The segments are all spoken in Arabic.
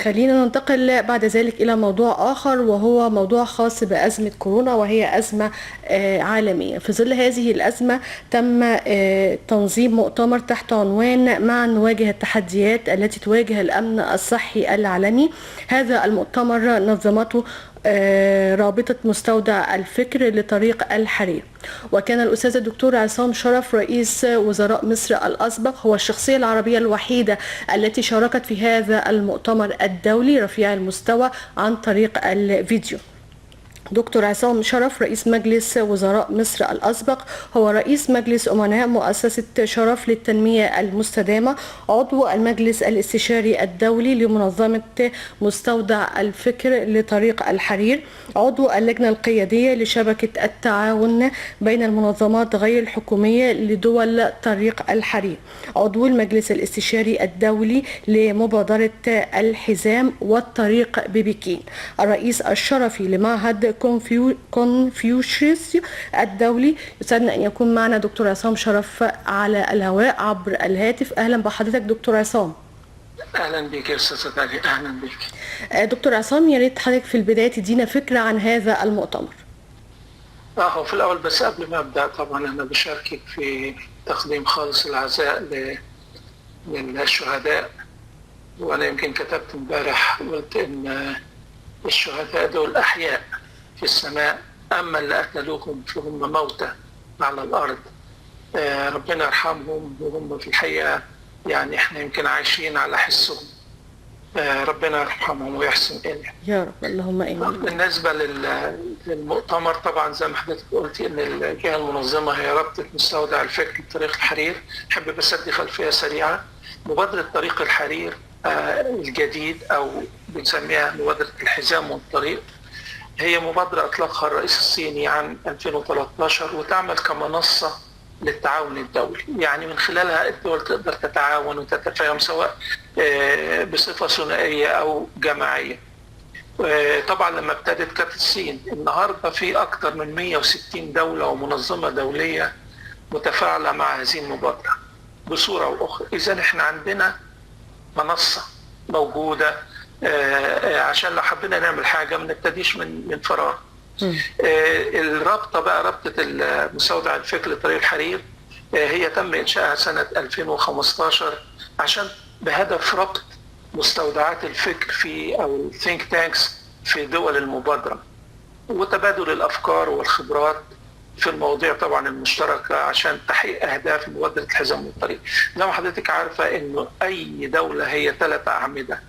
خلينا ننتقل بعد ذلك إلى موضوع آخر، وهو موضوع خاص بأزمة كورونا، وهي أزمة عالمية. في ظل هذه الأزمة تم تنظيم مؤتمر تحت عنوان معا نواجه التحديات التي تواجه الأمن الصحي العالمي. هذا المؤتمر نظمته رابطة مستودع الفكر لطريق الحرير، وكان الأستاذ الدكتور عصام شرف رئيس وزراء مصر الأسبق هو الشخصية العربية الوحيدة التي شاركت في هذا المؤتمر الدولي رفيع المستوى عن طريق الفيديو. دكتور عصام شرف رئيس مجلس وزراء مصر الأسبق هو رئيس مجلس أمناء مؤسسة شرف للتنمية المستدامة، عضو المجلس الاستشاري الدولي لمنظمة مستودع الفكر لطريق الحرير، عضو اللجنة القيادية لشبكة التعاون بين المنظمات غير الحكومية لدول طريق الحرير، عضو المجلس الاستشاري الدولي لمبادرة الحزام والطريق ببكين، الرئيس الشرفي لمعهد كونفوشيوس الدولي. يسعدنا أن يكون معنا دكتور عصام شرف على الهواء عبر الهاتف. أهلا بحضرتك دكتور عصام. اهلا بك يا استاذه تالي. اهلا بك دكتور عصام، يا ريت حضرتك في البدايه تدينا فكره عن هذا المؤتمر. هو في الاول بس قبل ما ابدا طبعا انا بشاركك في تقديم خالص العزاء للشهداء، وانا يمكن كتبت امبارح قلت ان الشهداء دول احياء في السماء، اما اللي قتلوهم فهم موتى على الارض. ربنا يرحمهم، وهم في الحقيقه يعني احنا يمكن عايشين على حسهم. ربنا يرحمهم ويحسن إليهم يا رب، اللهم امين. بالنسبه للمؤتمر طبعا زي ما حضرتك قلتي ان الجهه المنظمه هي رابطه مستودع الفكر طريق الحرير. احب بس ادي خلفيه سريعه. مبادره طريق الحرير الجديد او بنسميها مبادره الحزام والطريق، هي مبادره اطلقها الرئيس الصيني عام 2013 وتعمل كمنصه للتعاون الدولي، يعني من خلالها الدول تقدر تتعاون وتتفاهم سواء بصفة ثنائية أو جماعية. طبعا لما ابتدت كانت الصين، النهاردة في أكثر من 160 دولة ومنظمة دولية متفاعلة مع هذه المبادرة بصورة أو أخرى. إذن إحنا عندنا منصة موجودة عشان لو حبينا نعمل حاجة ما نبتديش من فراغ. الرابطة بقى رابطة مستودع الفكر لطريق الحرير هي تم إنشائها سنة 2015 عشان بهدف ربط مستودعات الفكر في أو think tanks في دول المبادرة، وتبادل الأفكار والخبرات في المواضيع طبعا المشتركة عشان تحقيق أهداف مبادرة الحزام والطريق. زي ما حضرتك عارفة إنه أي دولة هي 3 أعمدة: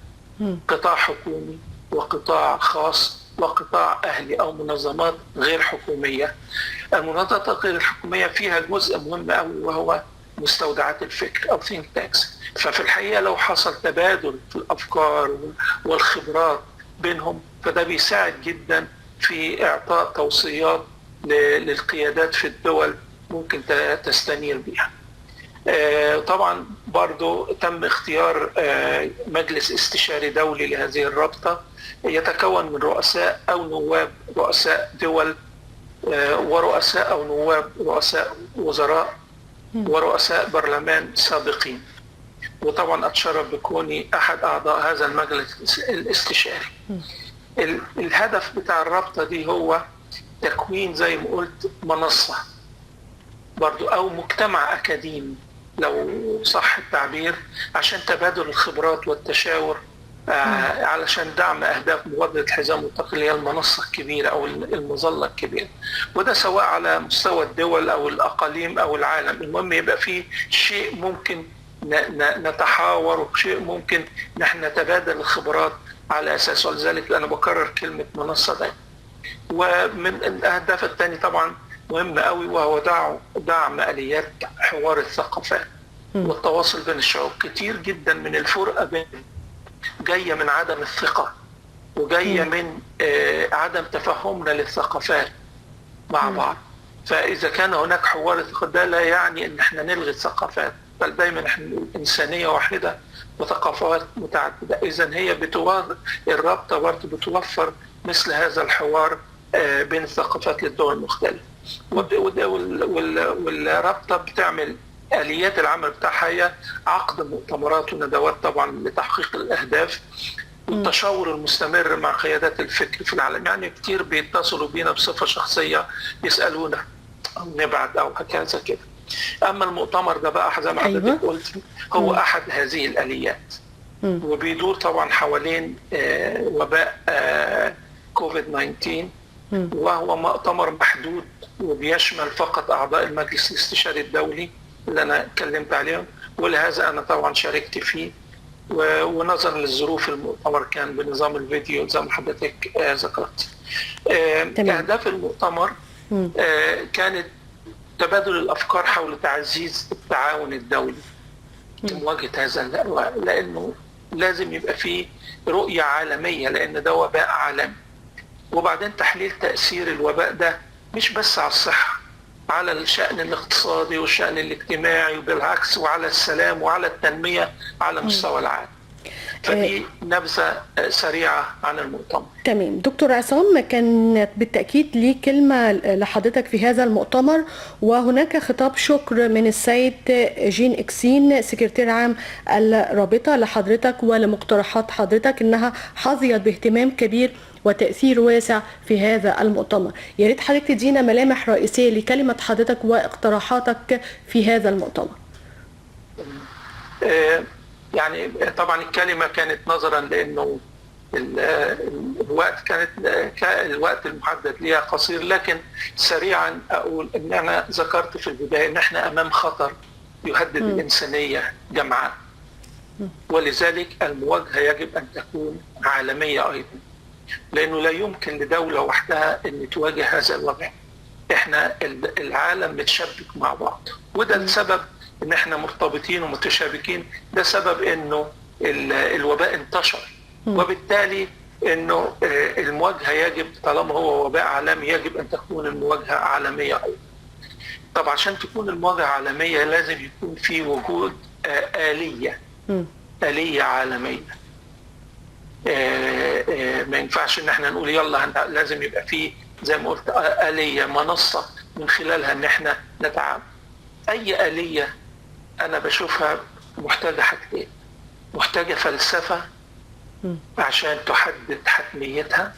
قطاع حكومي وقطاع خاص وقطاع أهلي أو منظمات غير حكومية. المنظمات غير الحكومية فيها جزء مهم قوي وهو مستودعات الفكر أو think tanks. ففي الحقيقة لو حصل تبادل في الأفكار والخبرات بينهم فده بيساعد جدا في إعطاء توصيات للقيادات في الدول ممكن تستنير بيها. طبعا برضو تم اختيار مجلس استشاري دولي لهذه الرابطة يتكون من رؤساء أو نواب رؤساء دول، ورؤساء أو نواب رؤساء وزراء، ورؤساء برلمان سابقين. وطبعا أتشرف بكوني أحد أعضاء هذا المجلس الاستشاري. الهدف بتاع الرابطة دي هو تكوين زي ما قلت منصة برضو أو مجتمع أكاديمي لو صح التعبير، عشان تبادل الخبرات والتشاور علشان دعم أهداف مبادرة الحزام والطريق اللي هي المنصة الكبيرة أو المظلة الكبيرة. وده سواء على مستوى الدول أو الأقاليم أو العالم، المهم يبقى فيه شيء ممكن نتحاور وشيء ممكن نحن نتبادل الخبرات على أساسه. ولذلك أنا بكرر كلمة منصة ده. ومن الأهداف الثانية طبعا مهم قوي وهو دعم آليات حوار الثقافات والتواصل بين الشعوب. كتير جدا من الفرقة جاية من عدم الثقة وجاية من عدم تفهمنا للثقافات مع بعض. فإذا كان هناك حوار الثقافات ده لا يعني إن احنا نلغي الثقافات، بل دايما احنا إنسانية واحدة وثقافات متعددة. إذن هي الرابطة برضه بتوفر مثل هذا الحوار بين الثقافات للدول المختلفة. والرابطة بتعمل آليات العمل بتاعها هي عقد مؤتمرات وندوات طبعا لتحقيق الأهداف، والتشاور المستمر مع قيادات الفكر في العالم. يعني كتير بيتصلوا بينا بصفة شخصية يسألونا أو نبعت أو هكذا كده. أما المؤتمر ده بقى زي ما حضرتك قلت هو أحد هذه الآليات، وبيدور طبعا حوالين وباء كوفيد 19، وهو مؤتمر محدود وبيشمل فقط أعضاء المجلس الاستشاري الدولي اللي أنا اتكلمت عليهم، ولهذا أنا طبعا شاركت فيه. ونظرا للظروف المؤتمر كان بنظام الفيديو زي ما حضرتك ذكرت. أهداف المؤتمر كانت تبادل الأفكار حول تعزيز التعاون الدولي لمواجهة هذا الوباء، لأنه لازم يبقى فيه رؤية عالمية لأن ده وباء عالمي. وبعدين تحليل تأثير الوباء ده مش بس على الصحة، على الشأن الاقتصادي والشأن الاجتماعي وبالعكس، وعلى السلام وعلى التنمية على مستوى العالم. فدي نبذة سريعة عن المؤتمر. تمام. دكتور عصام، كانت بالتأكيد لي كلمة لحضرتك في هذا المؤتمر، وهناك خطاب شكر من السيد جين إكسين سكرتير عام الرابطة لحضرتك ولمقترحات حضرتك إنها حظيت باهتمام كبير وتأثير واسع في هذا المؤتمر. يا ريت حضرتك تدينا ملامح رئيسية لكلمة حضرتك واقتراحاتك في هذا المؤتمر. يعني طبعا الكلمة كانت نظرا لأنه الوقت المحدد ليها قصير، لكن سريعا أقول أن أنا ذكرت في البداية أن احنا أمام خطر يهدد الإنسانية جمعاء، ولذلك المواجهة يجب أن تكون عالمية أيضا، لأنه لا يمكن لدولة وحدها أن تواجه هذا الوباء. احنا العالم متشبك مع بعض، وده السبب ان احنا مرتبطين ومتشابكين. ده سبب انه الوباء انتشر، وبالتالي انه المواجهة يجب طالما هو وباء عالمي يجب ان تكون المواجهة عالمية ايضا. طبعا عشان تكون المواجهة عالمية لازم يكون في وجود آلية عالمية. ما ينفعش ان احنا نقول يلا لازم يبقى في زي ما قلت آلية منصة من خلالها ان احنا نتعامل. اي آلية انا بشوفها محتاجة حاجتين: محتاجة فلسفة عشان تحدد حتميتها،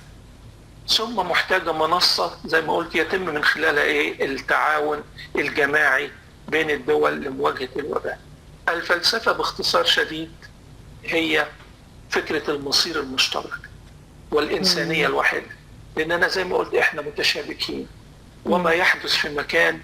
ثم محتاجة منصة زي ما قلت يتم من خلالها التعاون الجماعي بين الدول لمواجهة الوباء. الفلسفة باختصار شديد هي فكرة المصير المشترك والإنسانية الواحدة، لأننا زي ما قلت إحنا متشابكين، وما يحدث في مكان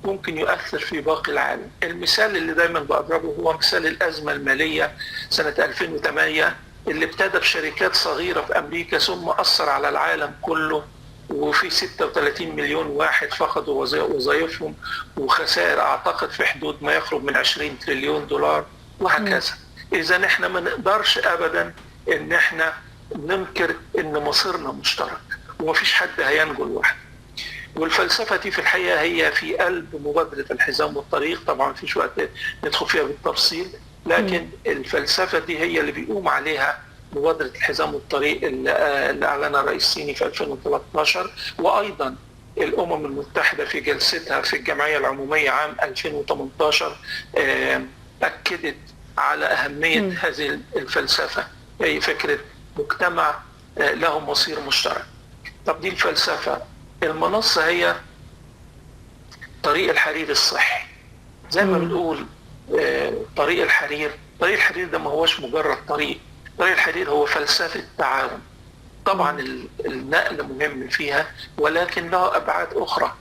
ممكن يؤثر في باقي العالم. المثال اللي دايما بأضربه هو مثال الأزمة المالية سنة 2008 اللي ابتدى بشركات صغيرة في أمريكا ثم أثر على العالم كله، وفي 36 مليون واحد فقدوا وظائفهم، وخسائر أعتقد في حدود ما يقرب من 20 تريليون دولار وهكذا. إذا احنا ما نقدرش أبدا إن احنا ننكر إن مصيرنا مشترك ومفيش حد هينجو لوحده. والفلسفة دي في الحقيقة هي في قلب مبادرة الحزام والطريق. طبعا مفيش وقت ندخل فيها بالتفصيل، لكن الفلسفة دي هي اللي بيقوم عليها مبادرة الحزام والطريق اللي أعلنها الرئيس الصيني في 2013، وأيضا الأمم المتحدة في جلستها في الجمعية العمومية عام 2018 أكدت على أهمية هذه الفلسفة، هي فكرة مجتمع له مصير مشترك. طب دي الفلسفة. المنصة هي طريق الحرير الصحي. زي ما بنقول طريق الحرير ده ما هوش مجرد طريق الحرير هو فلسفة تعاون. طبعا النقل مهم فيها، ولكن له أبعاد أخرى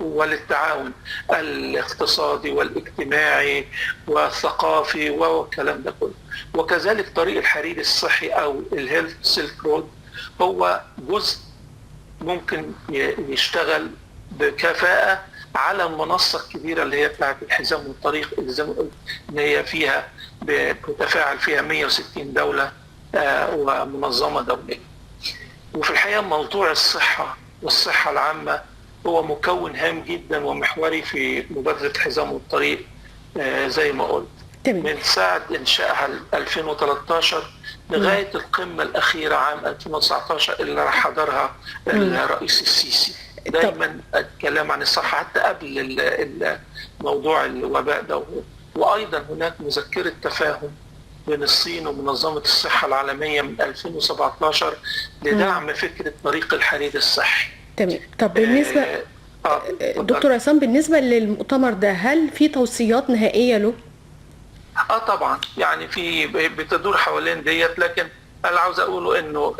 وللتعاون الاقتصادي والاجتماعي والثقافي والكلام ده كله. وكذلك طريق الحرير الصحي أو الهيلث سيلك رود هو جزء ممكن يشتغل بكفاءة على المنصة الكبيرة اللي هي بتاعت الحزام والطريق، اللي زي ما قلت إن هي فيها بتتفاعل فيها 160 دولة ومنظمة دولية. وفي الحقيقة موضوع الصحة والصحة العامة هو مكون هام جدا ومحوري في مبادرة الحزام والطريق زي ما قلت. من ساعة إنشائها 2013 لغاية القمة الأخيرة عام 2019 اللي راح حضرها الرئيس السيسي. دايما الكلام عن الصحة حتى قبل موضوع الوباء ده. وأيضا هناك مذكرة تفاهم بين الصين ومنظمة الصحة العالمية من 2017 لدعم فكرة طريق الحديد الصحي. تمام. طب بالنسبة دكتور عصام، بالنسبة للمؤتمر ده هل في توصيات نهائية له؟ طبعا يعني في بتدور حوالين ديت، لكن انا عاوز اقوله انه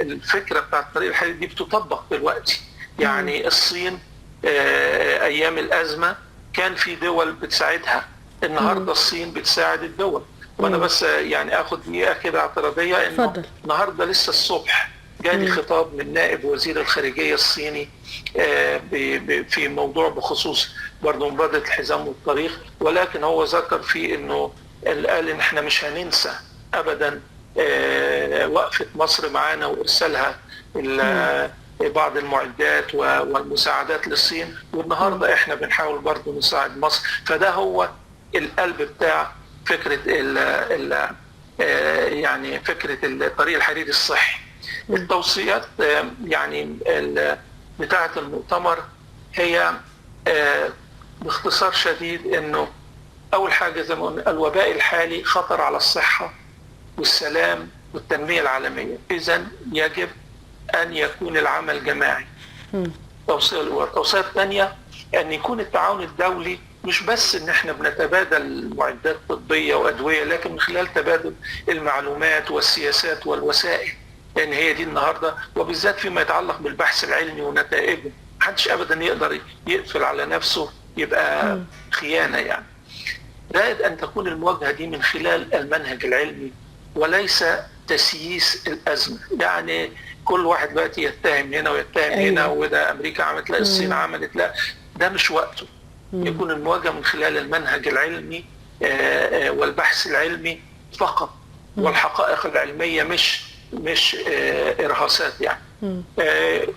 الفكره بتاعت طريق الحديد دي بتطبق دلوقتي. يعني الصين ايام الازمه كان في دول بتساعدها، النهارده الصين بتساعد الدول. وانا بس يعني اخد دقيقه كده اعتراضيه، انه النهارده لسه الصبح جاني خطاب من نائب وزير الخارجيه الصيني في موضوع بخصوص برضه مبادره الحزام والطريق، ولكن هو ذكر فيه انه قال ان احنا مش هننسى ابدا وقفه مصر معانا وارسالها بعض المعدات والمساعدات للصين، والنهارده احنا بنحاول برضه نساعد مصر. فده هو القلب بتاع فكره يعني فكره الطريق الحديد الصحي. التوصيات يعني بتاعه المؤتمر هي باختصار شديد انه اول حاجه زي ما قلنا الوباء الحالي خطر على الصحه والسلام والتنميه العالميه، اذا يجب ان يكون العمل جماعي. التوصيه الاولى. التوصيه الثانيه ان يكون التعاون الدولي مش بس ان احنا بنتبادل معدات طبيه وادويه، لكن من خلال تبادل المعلومات والسياسات والوسائل، لان هي دي النهارده، وبالذات فيما يتعلق بالبحث العلمي ونتائجه. محدش ابدا يقدر يقفل على نفسه، يبقى خيانه يعني. زائد ان تكون المواجهه دي من خلال المنهج العلمي وليس تسييس الازمه. يعني كل واحد دلوقتي يتهم هنا ويتهم هنا، وده امريكا عملت، لا الصين عملت، لا ده مش وقته. يكون المواجهه من خلال المنهج العلمي والبحث العلمي فقط، والحقائق العلميه مش ارهاصات يعني.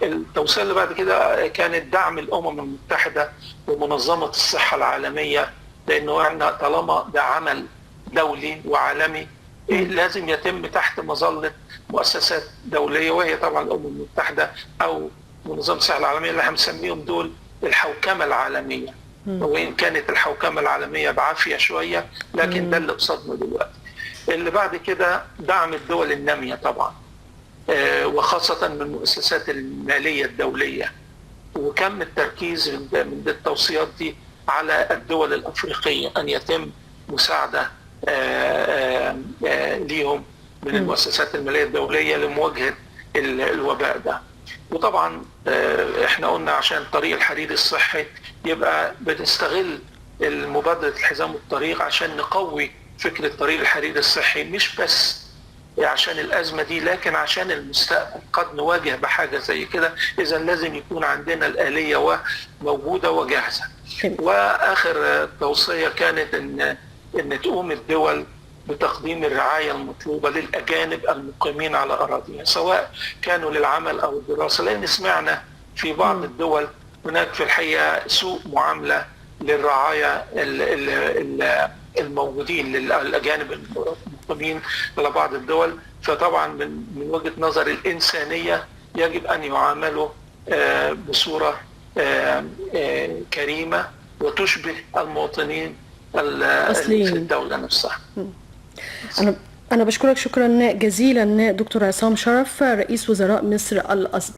التوصيه اللي بعد كده كانت دعم الامم المتحده ومنظمه الصحه العالميه، لانه احنا طالما ده عمل دولي وعالمي لازم يتم تحت مظله مؤسسات دوليه، وهي طبعا الامم المتحده او منظمه الصحه العالميه اللي احنا بنسميهم دول الحوكمه العالميه. وان كانت الحوكمه العالميه بعافيه شويه، لكن ده اللي قصدنا دلوقتي. اللي بعد كده دعم الدول الناميه طبعا، وخاصه من المؤسسات الماليه الدوليه، وكم التركيز من التوصيات دي على الدول الافريقيه، ان يتم مساعده ليهم من المؤسسات الماليه الدوليه لمواجهه الوباء ده. وطبعا احنا قلنا عشان طريق الحديد الصحي يبقى بنستغل المبادره الحزام والطريق عشان نقوي فكره طريق الحديد الصحي، مش بس عشان الازمه دي لكن عشان المستقبل قد نواجه بحاجه زي كده. اذا لازم يكون عندنا الاليه موجوده وجاهزه. واخر توصيه كانت ان تقوم الدول بتقديم الرعايه المطلوبه للاجانب المقيمين على اراضيها، سواء كانوا للعمل او الدراسه، لان سمعنا في بعض الدول هناك في الحقيقه سوء معامله للرعايا الموجودين للاجانب المقيمين على بعض الدول. فطبعا من وجهه نظر الانسانيه يجب ان يعاملوا بصوره كريمه وتشبه المواطنين في الدوله نفسها. أنا بشكرك شكرا جزيلا دكتور عصام شرف، رئيس وزراء مصر الأسبق.